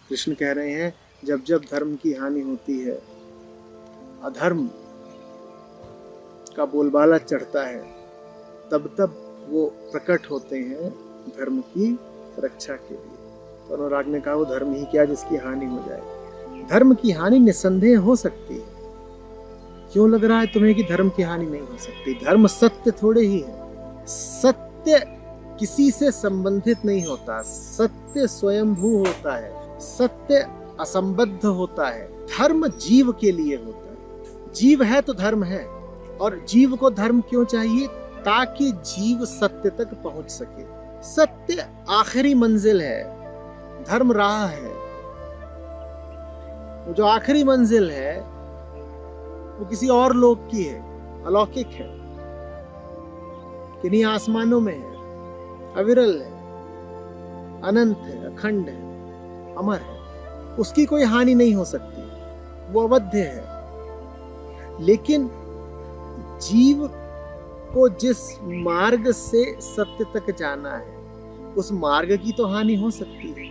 कृष्ण कह रहे हैं जब जब धर्म की हानि होती है, अधर्म का बोलबाला चढ़ता है, तब तब वो प्रकट होते हैं धर्म की रक्षा के लिए। तो अनुराग ने कहा वो धर्म ही क्या जिसकी हानि हो जाए। धर्म की हानि निस्संदेह हो सकती है। क्यों लग रहा है तुम्हें कि धर्म की हानि नहीं हो सकती? धर्म सत्य थोड़े ही है। सत्य किसी से संबंधित नहीं होता, सत्य स्वयंभू होता है, सत्य असंबद्ध होता है। धर्म जीव के लिए होता है। जीव है तो धर्म है, और जीव को धर्म क्यों चाहिए? ताकि जीव सत्य तक पहुंच सके। सत्य आखिरी मंजिल है, धर्म राह है। वो जो आखिरी मंजिल है वो किसी और लोक की है, अलौकिक है, किन्हीं आसमानों में है, अविरल है, अनंत है, अखंड है, अमर है। उसकी कोई हानि नहीं हो सकती, वो अवध्य है। लेकिन जीव को जिस मार्ग से सत्य तक जाना है, उस मार्ग की तो हानि हो सकती है।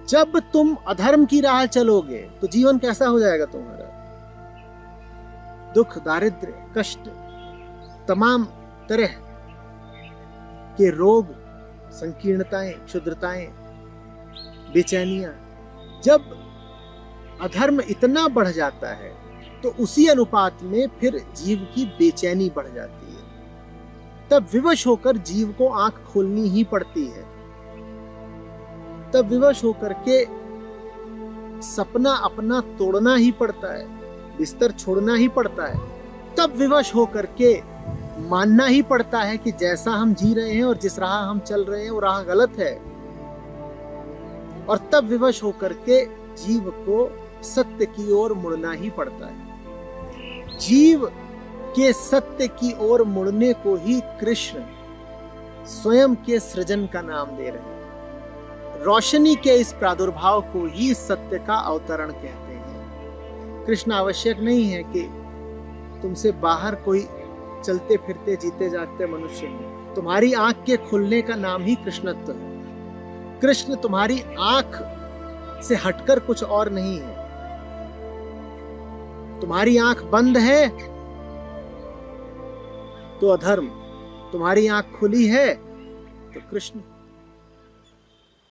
जब तुम अधर्म की राह चलोगे तो जीवन कैसा हो जाएगा तुम्हारा? दुख, दारिद्र्य, कष्ट, तमाम तरह के रोग, संकीर्णताएं, क्षुद्रताएं, बेचैनियां। जब अधर्म इतना बढ़ जाता है तो उसी अनुपात में फिर जीव की बेचैनी बढ़ जाती है। तब विवश होकर जीव को आंख खोलनी ही पड़ती है। तब विवश होकर के सपना अपना तोड़ना ही पड़ता है, बिस्तर छोड़ना ही पड़ता है। तब विवश होकर के मानना ही पड़ता है कि जैसा हम जी रहे हैं और जिस राह हम चल रहे हैं वो राह गलत है। और तब विवश होकर के जीव को सत्य की ओर मुड़ना ही पड़ता है। जीव के सत्य की ओर मुड़ने को ही कृष्ण स्वयं के सृजन का नाम दे रहे हैं। रोशनी के इस प्रादुर्भाव को ही सत्य का अवतरण कहते हैं। कृष्ण आवश्यक नहीं है कि तुमसे बाहर कोई चलते फिरते जीते जागते मनुष्य हो। तुम्हारी आंख के खुलने का नाम ही कृष्णत्व है। कृष्ण तुम्हारी आंख से हटकर कुछ और नहीं है। तुम्हारी आंख बंद है तो अधर्म, तुम्हारी आंख खुली है तो कृष्ण।